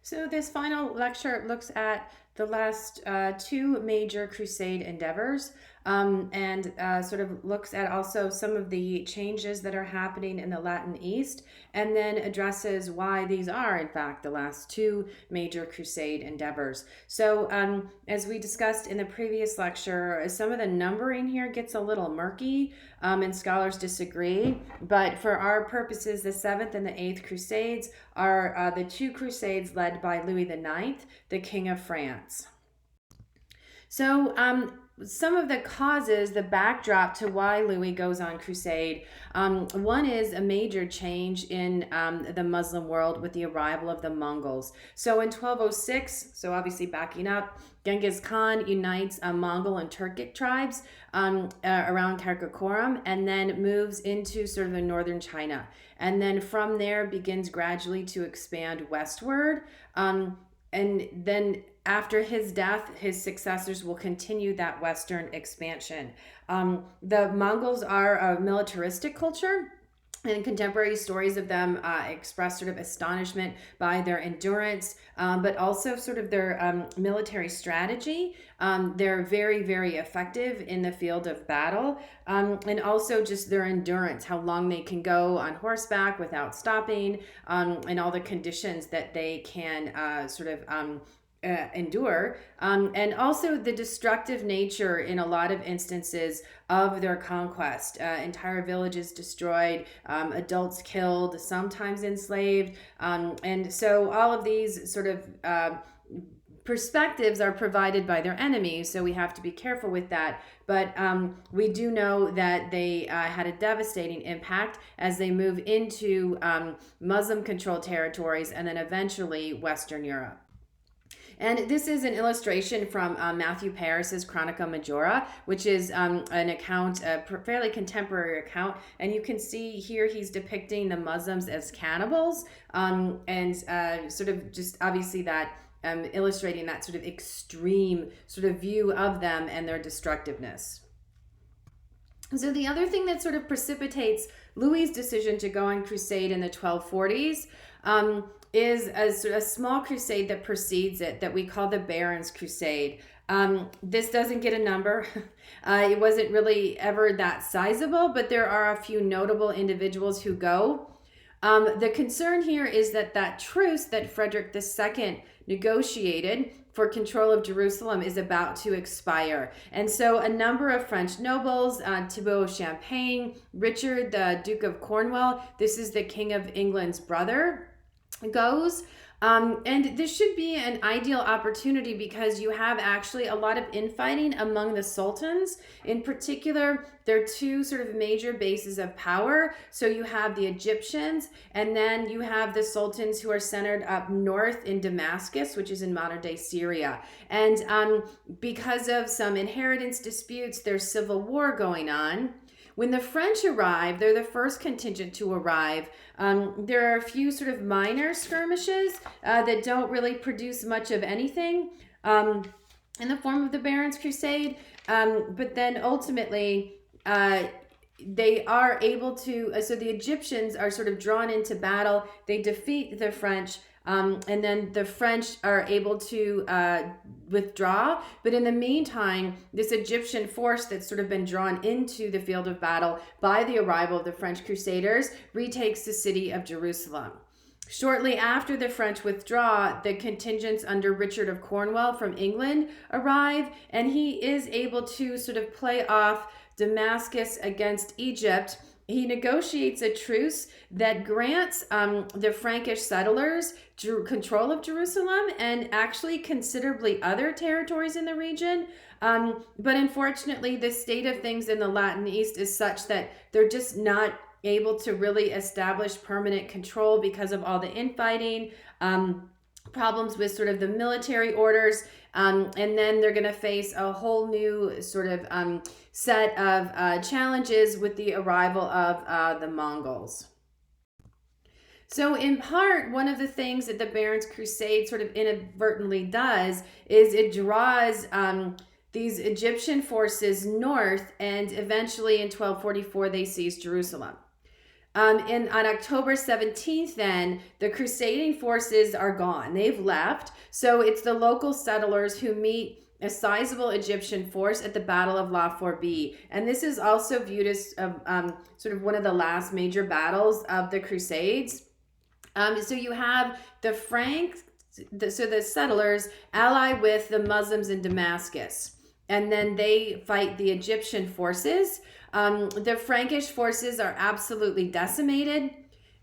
So this final lecture looks at the last two major crusade endeavors, and sort of looks at also some of the changes that are happening in the Latin East, and then addresses why these are, in fact, the last two major crusade endeavors. So as we discussed in the previous lecture, some of the numbering here gets a little murky, and scholars disagree, but for our purposes, the 7th and the 8th Crusades are the two crusades led by Louis IX, the King of France. So some of the causes, the backdrop to why Louis goes on crusade, one is a major change in the Muslim world with the arrival of the Mongols. So in 1206, so obviously backing up, Genghis Khan unites Mongol and Turkic tribes around Karakoram, and then moves into sort of the northern China. And then from there begins gradually to expand westward. And then after his death, his successors will continue that western expansion. The Mongols are a militaristic culture, and contemporary stories of them express sort of astonishment by their endurance, but also sort of their military strategy. They're very, very effective in the field of battle, and also just their endurance, how long they can go on horseback without stopping, and all the conditions that they can endure, and also the destructive nature in a lot of instances of their conquest. Entire villages destroyed, adults killed, sometimes enslaved, and so all of these sort of perspectives are provided by their enemies, so we have to be careful with that. But we do know that they had a devastating impact as they move into Muslim-controlled territories and then eventually Western Europe. And this is an illustration from Matthew Paris's Chronica Majora, which is an account, a fairly contemporary account. And you can see here he's depicting the Muslims as cannibals, and sort of just obviously that illustrating that sort of extreme sort of view of them and their destructiveness. So the other thing that sort of precipitates Louis's decision to go on crusade in the 1240s is a small crusade that precedes it that we call the Barons' Crusade. This doesn't get a number. It wasn't really ever that sizable, but there are a few notable individuals who go. The concern here is that truce that Frederick II negotiated for control of Jerusalem is about to expire. And so a number of French nobles, Thibaut of Champagne, Richard, the Duke of Cornwall, this is the King of England's brother, goes. And this should be an ideal opportunity because you have actually a lot of infighting among the sultans. In particular, there are two sort of major bases of power. So you have the Egyptians, and then you have the sultans who are centered up north in Damascus, which is in modern day Syria. And because of some inheritance disputes, there's civil war going on. When the French arrive, they're the first contingent to arrive. There are a few sort of minor skirmishes that don't really produce much of anything in the form of the Barons' Crusade. But then ultimately, they are able to, so the Egyptians are sort of drawn into battle. They defeat the French. And then the French are able to withdraw. But in the meantime, this Egyptian force that's sort of been drawn into the field of battle by the arrival of the French Crusaders retakes the city of Jerusalem. Shortly after the French withdraw, the contingents under Richard of Cornwall from England arrive, and he is able to sort of play off Damascus against Egypt. He negotiates a truce that grants the Frankish settlers control of Jerusalem and actually considerably other territories in the region. But unfortunately, the state of things in the Latin East is such that they're just not able to really establish permanent control because of all the infighting, problems with sort of the military orders, and then they're going to face a whole new sort of set of challenges with the arrival of the Mongols. So in part, one of the things that the Barons' Crusade sort of inadvertently does is it draws these Egyptian forces north, and eventually in 1244 they seize Jerusalem. And on October 17th, then, the crusading forces are gone. They've left. So it's the local settlers who meet a sizable Egyptian force at the Battle of La Fourbe. And this is also viewed as sort of one of the last major battles of the Crusades. So you have the Franks, the settlers ally with the Muslims in Damascus. And then they fight the Egyptian forces. The Frankish forces are absolutely decimated.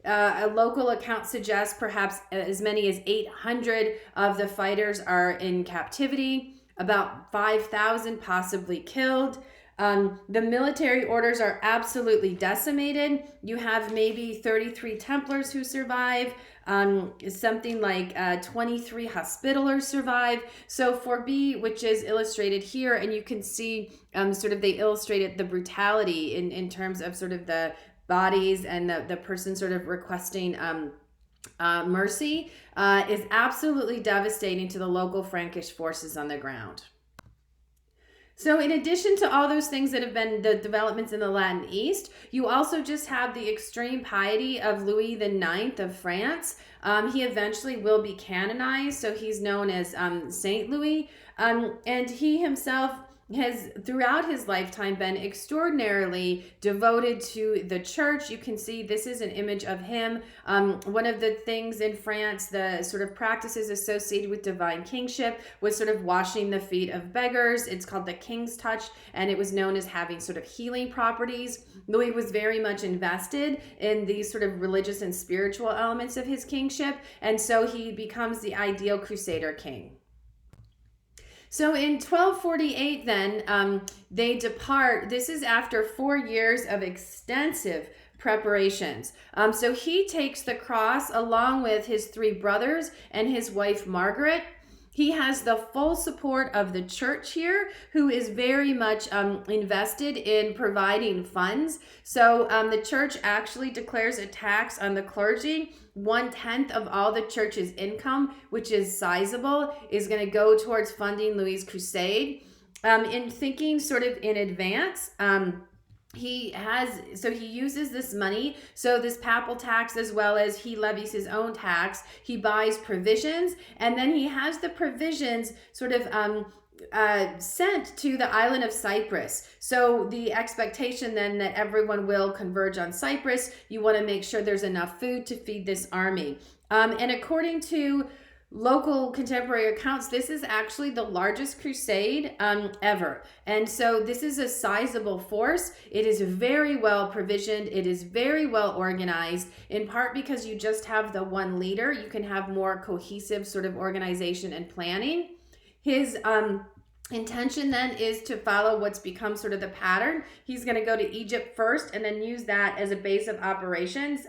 A local account suggests perhaps as many as 800 of the fighters are in captivity, about 5,000 possibly killed. The military orders are absolutely decimated. You have maybe 33 Templars who survive. Something like 23 Hospitallers survive. So Fourbe, which is illustrated here, and you can see sort of they illustrated the brutality in terms of sort of the bodies and the person sort of requesting mercy, is absolutely devastating to the local Frankish forces on the ground. So in addition to all those things that have been the developments in the Latin East, you also just have the extreme piety of Louis IX of France. He eventually will be canonized, so he's known as Saint Louis. And he himself has throughout his lifetime been extraordinarily devoted to the church. You can see this is an image of him. One of the things in France, the sort of practices associated with divine kingship was sort of washing the feet of beggars. It's called the King's Touch, and it was known as having sort of healing properties. Louis was very much invested in these sort of religious and spiritual elements of his kingship, and so he becomes the ideal crusader king. So in 1248, then, they depart. This is after 4 years of extensive preparations. So he takes the cross along with his 3 brothers and his wife, Margaret. He has the full support of the church here, who is very much invested in providing funds. So the church actually declares a tax on the clergy. 1/10 of all the church's income, which is sizable, is going to go towards funding Louis' crusade. In thinking sort of in advance, he uses this money, so this papal tax, as well as he levies his own tax. He buys provisions, and then he has the provisions sort of sent to the island of Cyprus. So the expectation then that everyone will converge on Cyprus. You want to make sure there's enough food to feed this army. And according to local contemporary accounts, this is actually the largest crusade ever. And so this is a sizable force. It is very well provisioned. It is very well organized, in part because you just have the one leader. You can have more cohesive sort of organization and planning. His intention then is to follow what's become sort of the pattern. He's going to go to Egypt first and then use that as a base of operations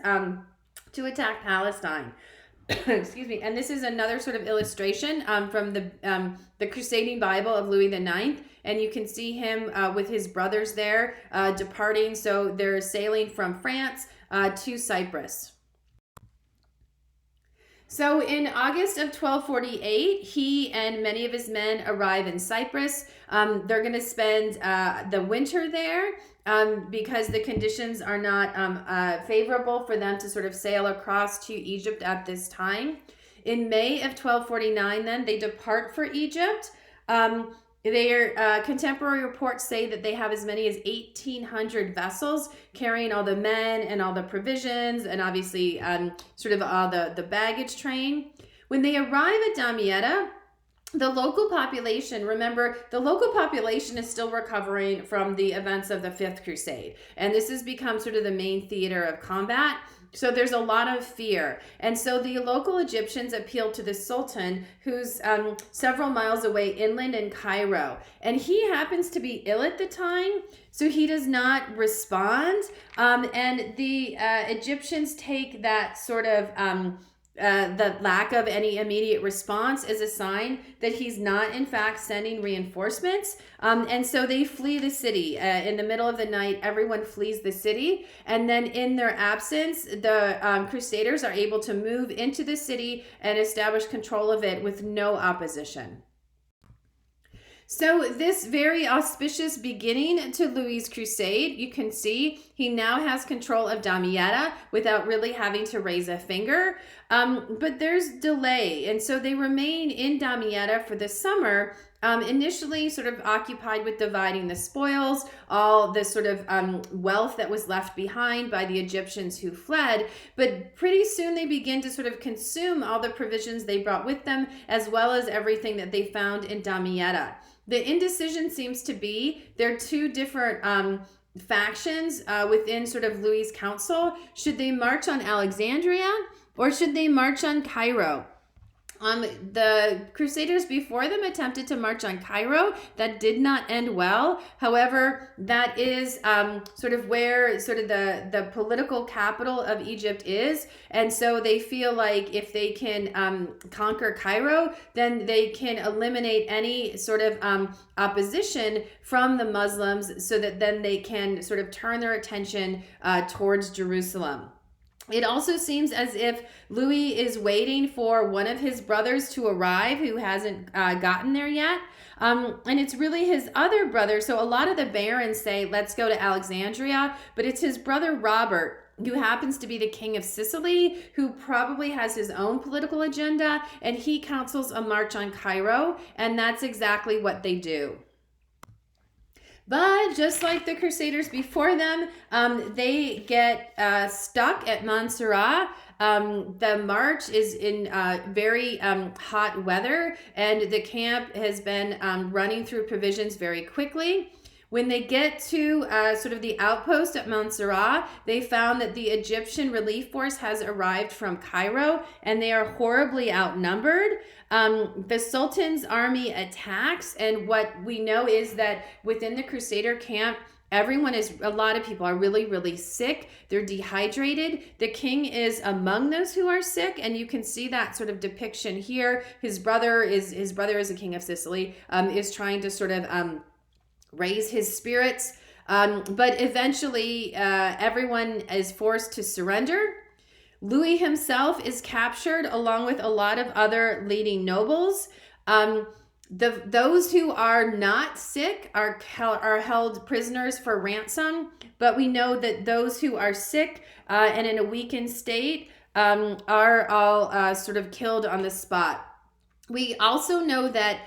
to attack Palestine. Excuse me. And this is another sort of illustration from the Crusading Bible of Louis IX. And you can see him with his brothers there departing. So they're sailing from France to Cyprus. So in August of 1248, he and many of his men arrive in Cyprus. They're going to spend the winter there because the conditions are not favorable for them to sort of sail across to Egypt at this time. In May of 1249, then, they depart for Egypt. Their contemporary reports say that they have as many as 1,800 vessels carrying all the men and all the provisions and obviously sort of all the baggage train. When they arrive at Damietta, the local population, remember, the local population is still recovering from the events of the Fifth Crusade. And this has become sort of the main theater of combat. So there's a lot of fear. And so the local Egyptians appeal to the Sultan, who's several miles away inland in Cairo. And he happens to be ill at the time, so he does not respond. And the Egyptians take that sort of the lack of any immediate response as a sign that he's not in fact sending reinforcements, and so they flee the city. In the middle of the night, everyone flees the city, and then in their absence, the Crusaders are able to move into the city and establish control of it with no opposition. So this very auspicious beginning to Louis's crusade, you can see he now has control of Damietta without really having to raise a finger. But there's delay, and so they remain in Damietta for the summer, initially sort of occupied with dividing the spoils, all the sort of wealth that was left behind by the Egyptians who fled. But pretty soon they begin to sort of consume all the provisions they brought with them, as well as everything that they found in Damietta. The indecision seems to be there are two different factions within sort of Louis' council. Should they march on Alexandria or should they march on Cairo? The Crusaders before them attempted to march on Cairo. That did not end well. However, that is sort of where sort of the political capital of Egypt is. And so they feel like if they can conquer Cairo, then they can eliminate any sort of opposition from the Muslims so that then they can sort of turn their attention towards Jerusalem. It also seems as if Louis is waiting for one of his brothers to arrive who hasn't gotten there yet. And it's really his other brother. So a lot of the barons say, let's go to Alexandria, but it's his brother Robert, who happens to be the king of Sicily, who probably has his own political agenda, and he counsels a march on Cairo, and that's exactly what they do. But just like the Crusaders before them, they get stuck at Montserrat. The march is in very hot weather, and the camp has been running through provisions very quickly. When they get to sort of the outpost at Montserrat, they found that the Egyptian relief force has arrived from Cairo, and they are horribly outnumbered. The Sultan's army attacks, and what we know is that within the Crusader camp, a lot of people are really, really sick. They're dehydrated. The king is among those who are sick, and you can see that sort of depiction here. His brother is a king of Sicily, is trying to sort of raise his spirits. But eventually, everyone is forced to surrender. Louis himself is captured along with a lot of other leading nobles. Those who are not sick are held prisoners for ransom, but we know that those who are sick and in a weakened state are all sort of killed on the spot. We also know that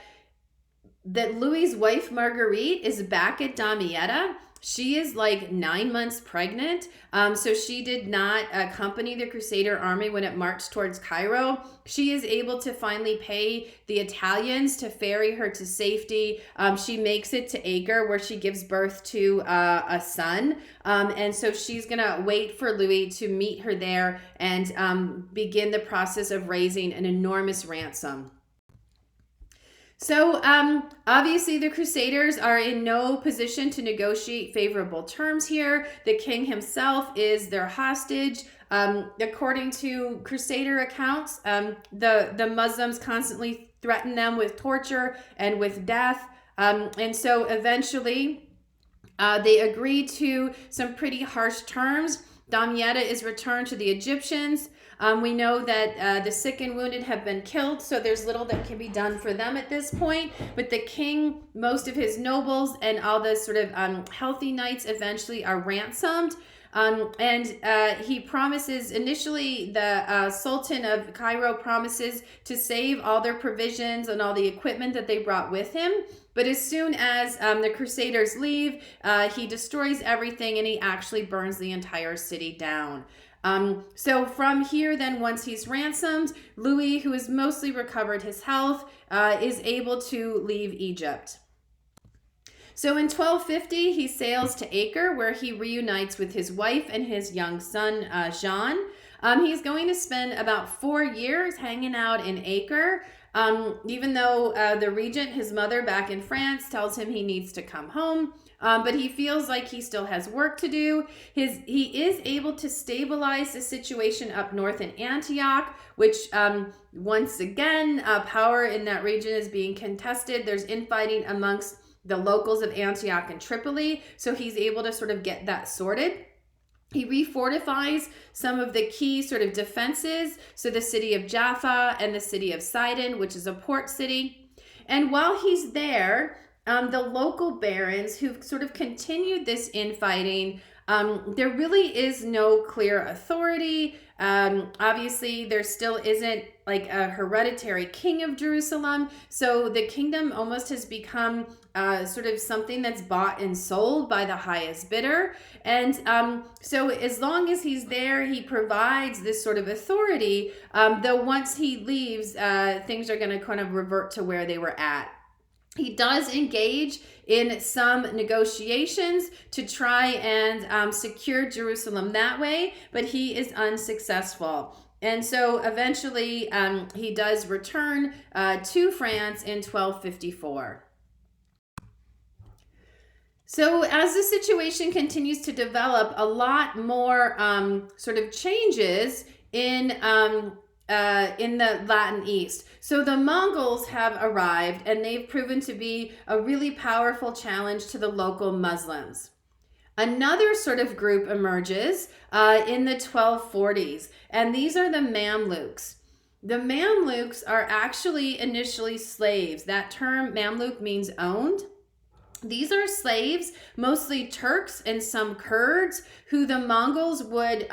Louis's wife Marguerite is back at Damietta. She is like 9 months pregnant, so she did not accompany the Crusader army when it marched towards Cairo. She is able to finally pay the Italians to ferry her to safety. She makes it to Acre, where she gives birth to a son, and so she's going to wait for Louis to meet her there and begin the process of raising an enormous ransom. So obviously the Crusaders are in no position to negotiate favorable terms here. The king himself is their hostage. According to Crusader accounts, the Muslims constantly threaten them with torture and with death. And so eventually they agree to some pretty harsh terms. Damietta is returned to the Egyptians. We know that the sick and wounded have been killed, so there's little that can be done for them at this point. But the king, most of his nobles, and all the sort of healthy knights eventually are ransomed. And he promises, initially the Sultan of Cairo promises to save all their provisions and all the equipment that they brought with him. But as soon as the Crusaders leave, he destroys everything and he actually burns the entire city down. So from here, then, once he's ransomed, Louis, who has mostly recovered his health, is able to leave Egypt. So in 1250, he sails to Acre, where he reunites with his wife and his young son, Jean. He's going to spend about 4 years hanging out in Acre, even though the regent, his mother back in France, tells him he needs to come home. But he feels like he still has work to do. He is able to stabilize the situation up north in Antioch, which once again, power in that region is being contested. There's infighting amongst the locals of Antioch and Tripoli, so he's able to sort of get that sorted. He refortifies some of the key sort of defenses, so the city of Jaffa and the city of Sidon, which is a port city. And while he's there, the local barons who've sort of continued this infighting. There really is no clear authority. Obviously, there still isn't like a hereditary king of Jerusalem. So the kingdom almost has become sort of something that's bought and sold by the highest bidder. And so as long as he's there, he provides this sort of authority. Though once he leaves, things are going to kind of revert to where they were at. He does engage in some negotiations to try and secure Jerusalem that way, but he is unsuccessful. And so eventually he does return to France in 1254. So as the situation continues to develop, a lot more sort of changes in the Latin East. So the Mongols have arrived, and they've proven to be a really powerful challenge to the local Muslims. Another sort of group emerges in the 1240s, and these are the Mamluks. The Mamluks are actually initially slaves. That term Mamluk means owned. These are slaves, mostly Turks and some Kurds, who the Mongols would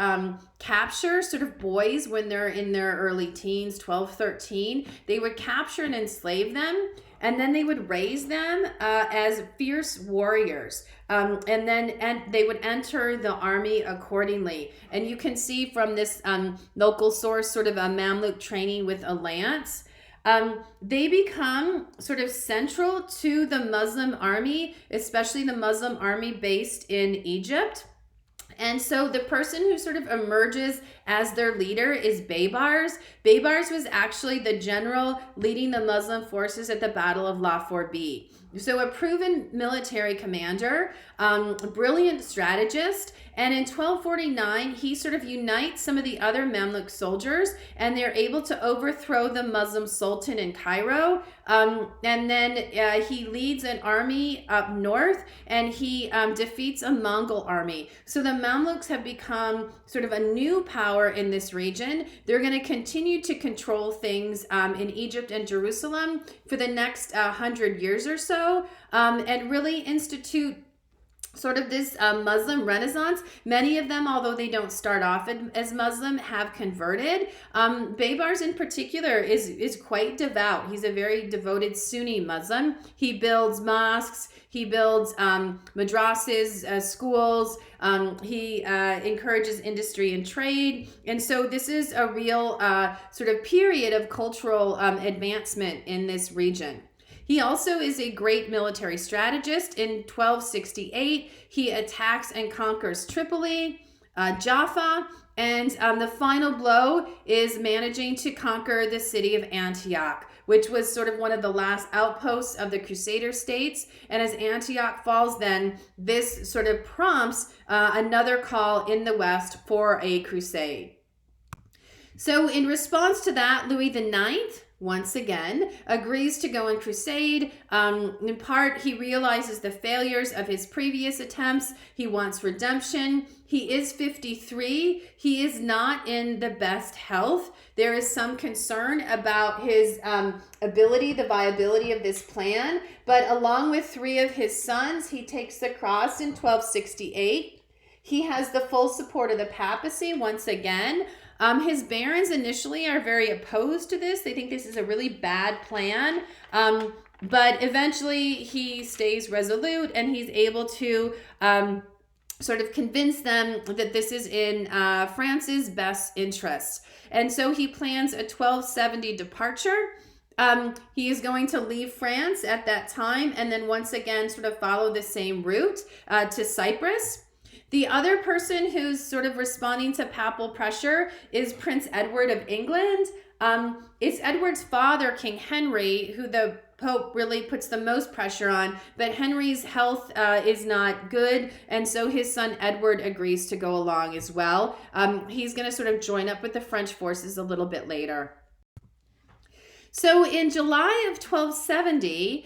capture, sort of boys when they're in their early teens, 12, 13. They would capture and enslave them, and then they would raise them as fierce warriors. And they would enter the army accordingly. And you can see from this local source sort of a Mamluk training with a lance. They become sort of central to the Muslim army, especially the Muslim army based in Egypt. And so the person who sort of emerges as their leader is Baybars. Baybars was actually the general leading the Muslim forces at the Battle of La Fourbi. So a proven military commander, a brilliant strategist, and in 1249, he sort of unites some of the other Mamluk soldiers, and they're able to overthrow the Muslim sultan in Cairo. And then he leads an army up north, and he defeats a Mongol army. So the Mamluks have become sort of a new power in this region. They're going to continue to control things in Egypt and Jerusalem for the next 100 years or so, and really institute sort of this Muslim renaissance. Many of them, although they don't start off as Muslim, have converted. Baybars in particular is quite devout. He's a very devoted Sunni Muslim. He builds mosques, he builds madrasas, schools, he encourages industry and trade. And so this is a real sort of period of cultural advancement in this region. He also is a great military strategist. In 1268, he attacks and conquers Tripoli, Jaffa, and the final blow is managing to conquer the city of Antioch, which was sort of one of the last outposts of the Crusader states. And as Antioch falls, then this sort of prompts another call in the West for a crusade. So in response to that, Louis IX, once again, agrees to go on crusade. In part, he realizes the failures of his previous attempts. He wants redemption. He is 53. He is not in the best health. There is some concern about his ability, the viability of this plan. But along with 3 of his sons, he takes the cross in 1268. He has the full support of the papacy once again. His barons initially are very opposed to this. They think this is a really bad plan. But eventually he stays resolute, and he's able to sort of convince them that this is in France's best interest. And so he plans a 1270 departure. He is going to leave France at that time, and then once again sort of follow the same route to Cyprus. The other person who's sort of responding to papal pressure is Prince Edward of England. It's Edward's father, King Henry, who the Pope really puts the most pressure on, but Henry's health is not good, and so his son Edward agrees to go along as well. He's going to sort of join up with the French forces a little bit later. So in July of 1270,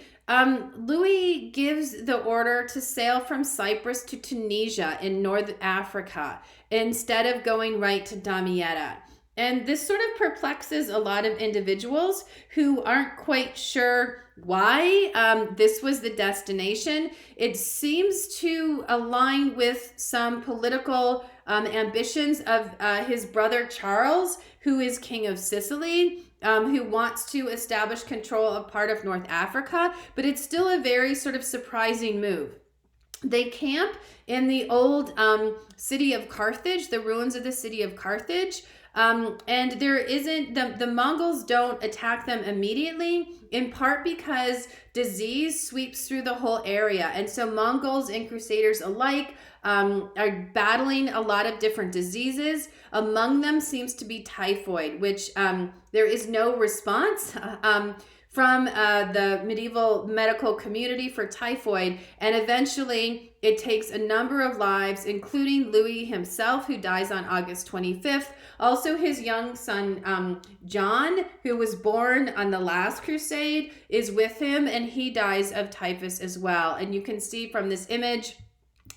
Louis gives the order to sail from Cyprus to Tunisia in North Africa instead of going right to Damietta. And this sort of perplexes a lot of individuals who aren't quite sure why this was the destination. It seems to align with some political ambitions of his brother Charles, who is king of Sicily. Who wants to establish control of part of North Africa, but it's still a very sort of surprising move. They camp in the old city of Carthage, the ruins of the city of Carthage. And there isn't, the Mongols don't attack them immediately, in part because disease sweeps through the whole area. And so Mongols and Crusaders alike are battling a lot of different diseases. Among them seems to be typhoid, which there is no response from the medieval medical community for typhoid. And eventually it takes a number of lives, including Louis himself, who dies on August 25th. Also his young son, John, who was born on the last crusade, is with him, and he dies of typhus as well. And you can see from this image,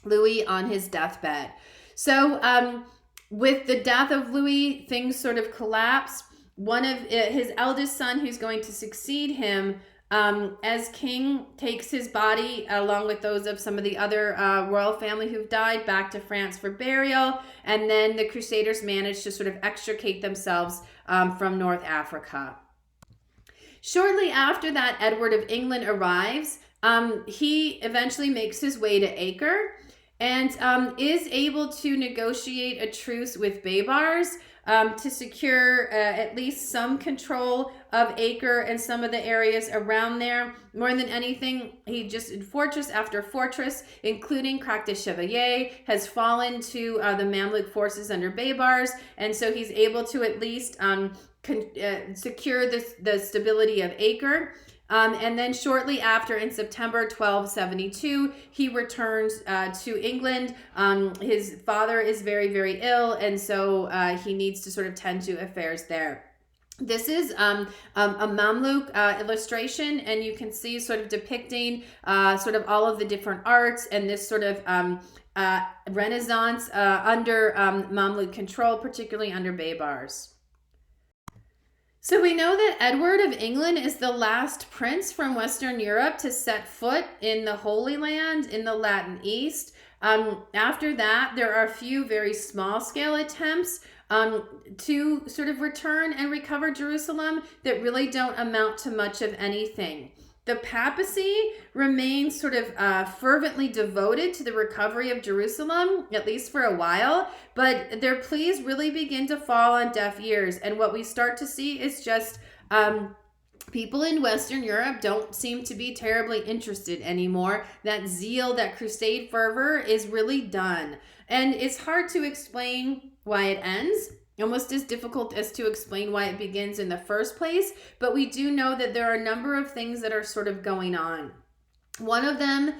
Louis on his deathbed. So with the death of Louis, things sort of collapse. One of his eldest son, who's going to succeed him as king, takes his body along with those of some of the other royal family who've died back to France for burial. And then the Crusaders manage to sort of extricate themselves from North Africa. Shortly after that, Edward of England arrives. He eventually makes his way to Acre and is able to negotiate a truce with Baybars to secure at least some control of Acre and some of the areas around there. More than anything, he just, fortress after fortress, including Crac de Chevalier, has fallen to the Mamluk forces under Baybars, and so he's able to at least secure the stability of Acre. And then shortly after, in September 1272, he returns to England. His father is very, very ill, and so he needs to sort of tend to affairs there. This is a Mamluk illustration, and you can see sort of depicting sort of all of the different arts and this sort of Renaissance under Mamluk control, particularly under Baybars. So we know that Edward of England is the last prince from Western Europe to set foot in the Holy Land in the Latin East. After that, there are a few very small-scale attempts to sort of return and recover Jerusalem that really don't amount to much of anything. The papacy remains sort of fervently devoted to the recovery of Jerusalem, at least for a while, but their pleas really begin to fall on deaf ears. And what we start to see is just people in Western Europe don't seem to be terribly interested anymore. That zeal, that crusade fervor is really done. And it's hard to explain why it ends. Almost as difficult as to explain why it begins in the first place, but we do know that there are a number of things that are sort of going on. One of them,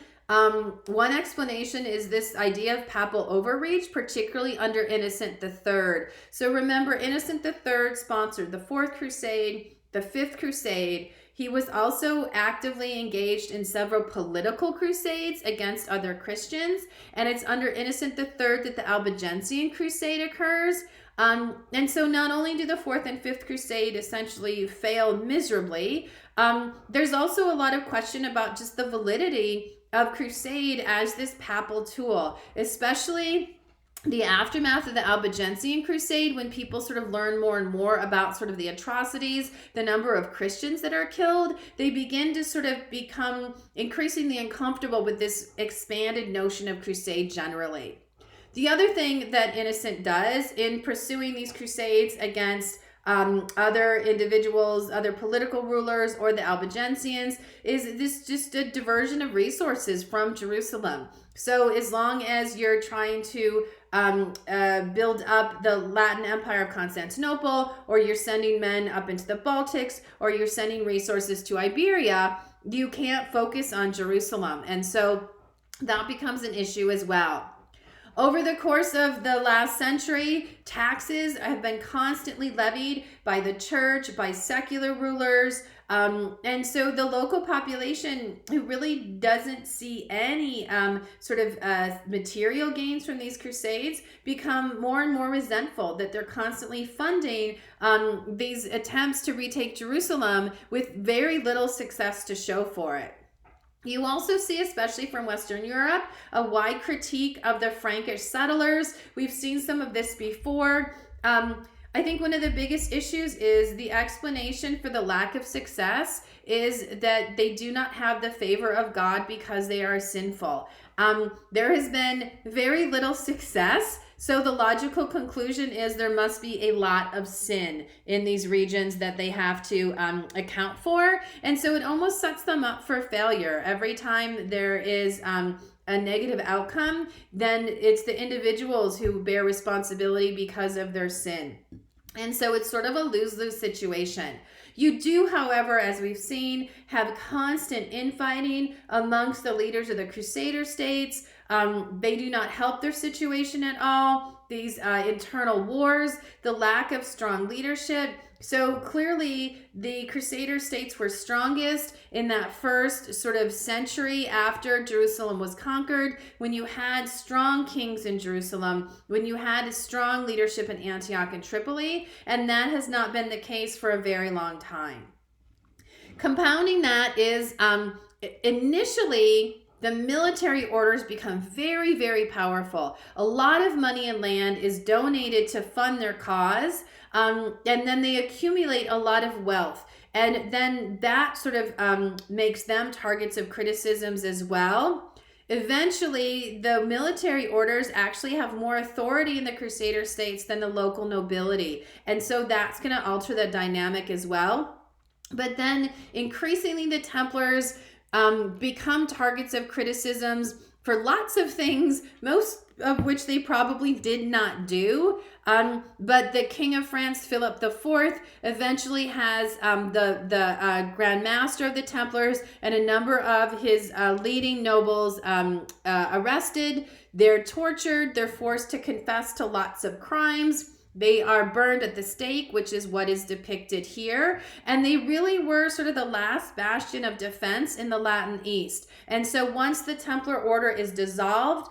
one explanation is this idea of papal overreach, particularly under Innocent III. So remember, Innocent III sponsored the Fourth Crusade, the Fifth Crusade. He was also actively engaged in several political crusades against other Christians, and it's under Innocent III that the Albigensian Crusade occurs. And so not only do the Fourth and Fifth Crusade essentially fail miserably, there's also a lot of question about just the validity of crusade as this papal tool, especially the aftermath of the Albigensian Crusade, when people sort of learn more and more about sort of the atrocities, the number of Christians that are killed, they begin to sort of become increasingly uncomfortable with this expanded notion of crusade generally. The other thing that Innocent does in pursuing these crusades against other individuals, other political rulers, or the Albigensians, is this just a diversion of resources from Jerusalem. So as long as you're trying to build up the Latin Empire of Constantinople, or you're sending men up into the Baltics, or you're sending resources to Iberia, you can't focus on Jerusalem. And so that becomes an issue as well. Over the course of the last century, taxes have been constantly levied by the church, by secular rulers, and so the local population, who really doesn't see any material gains from these crusades, become more and more resentful that they're constantly funding these attempts to retake Jerusalem with very little success to show for it. You also see, especially from Western Europe, a wide critique of the Frankish settlers. We've seen some of this before. I think one of the biggest issues is the explanation for the lack of success is that they do not have the favor of God because they are sinful. There has been very little success, so the logical conclusion is there must be a lot of sin in these regions that they have to account for, and so it almost sets them up for failure. Every time there is a negative outcome, then it's the individuals who bear responsibility because of their sin. And so it's sort of a lose-lose situation. You do, however, as we've seen, have constant infighting amongst the leaders of the Crusader states. They do not help their situation at all. These internal wars, the lack of strong leadership. So clearly the Crusader states were strongest in that first sort of century after Jerusalem was conquered, when you had strong kings in Jerusalem, when you had a strong leadership in Antioch and Tripoli, and that has not been the case for a very long time. Compounding that is initially the military orders become very, very powerful. A lot of money and land is donated to fund their cause, and then they accumulate a lot of wealth. And then that sort of makes them targets of criticisms as well. Eventually, the military orders actually have more authority in the Crusader states than the local nobility. And so that's going to alter the dynamic as well. But then increasingly the Templars become targets of criticisms for lots of things, most of which they probably did not do. But the King of France, Philip IV, eventually has the Grand Master of the Templars and a number of his leading nobles arrested. They're tortured. They're forced to confess to lots of crimes. They are burned at the stake, which is what is depicted here. And they really were sort of the last bastion of defense in the Latin East. And so once the Templar order is dissolved,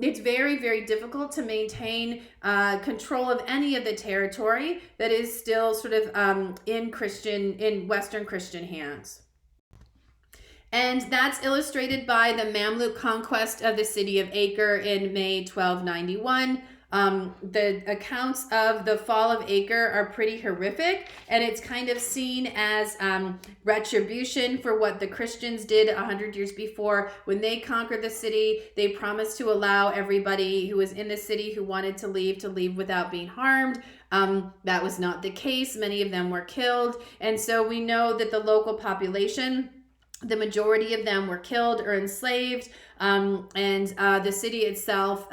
it's very, very difficult to maintain control of any of the territory that is still sort of in Western Christian hands. And that's illustrated by the Mamluk conquest of the city of Acre in May 1291. The accounts of the fall of Acre are pretty horrific, and it's kind of seen as retribution for what the Christians did 100 years before. When they conquered the city, they promised to allow everybody who was in the city who wanted to leave without being harmed. That was not the case. Many of them were killed. And so we know that the local population, the majority of them were killed or enslaved, and the city itself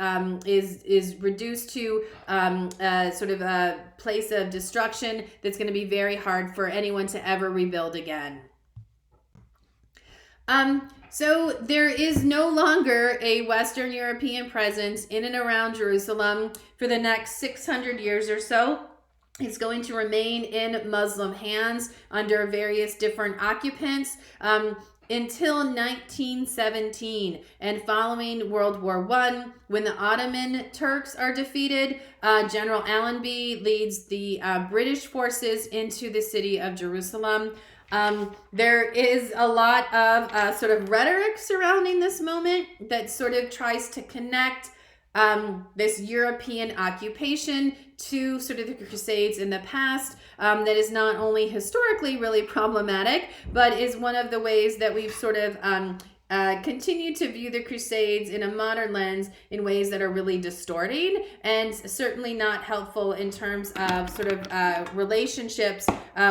is reduced to sort of a place of destruction that's going to be very hard for anyone to ever rebuild again. So there is no longer a Western European presence in and around Jerusalem for the next 600 years or so. It's going to remain in Muslim hands under various different occupants until 1917. And following World War I, when the Ottoman Turks are defeated, General Allenby leads the British forces into the city of Jerusalem. There is a lot of sort of rhetoric surrounding this moment that sort of tries to connect this European occupation to sort of the Crusades in the past, that is not only historically really problematic, but is one of the ways that we've sort of continued to view the Crusades in a modern lens in ways that are really distorting and certainly not helpful in terms of sort of relationships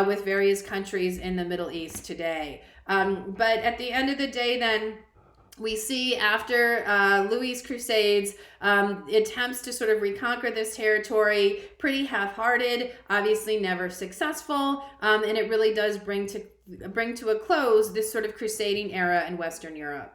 with various countries in the Middle East today. But at the end of the day then, we see after Louis' Crusades, attempts to sort of reconquer this territory, pretty half-hearted, obviously never successful, and it really does bring to a close this sort of crusading era in Western Europe.